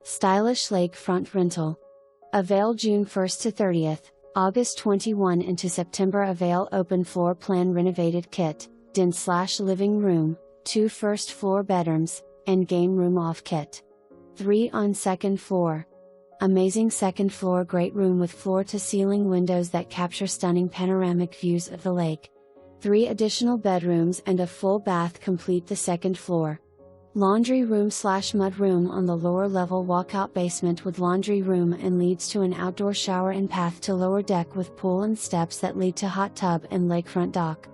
Stylish lakefront rental. Avail June 1st to 30th, August 21 into September. Avail Open floor plan renovated kit, den/living room, 2 first floor bedrooms, and game room off kit. 3 on second floor. Amazing second floor great room with floor to ceiling windows that capture stunning panoramic views of the lake. 3 additional bedrooms and a full bath complete the second floor. Laundry room/mud room on the lower level, walkout basement with laundry room and leads to an outdoor shower and path to lower deck with pool and steps that lead to hot tub and lakefront dock.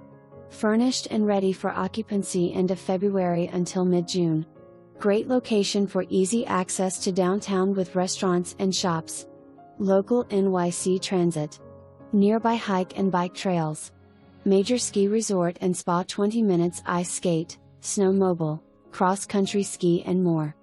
Furnished and ready for occupancy end of February until mid-June. Great location for easy access to downtown with restaurants and shops. Local NYC transit. Nearby hike and bike trails. Major ski resort and spa, 20 minutes ice skate, snowmobile, cross-country ski and more.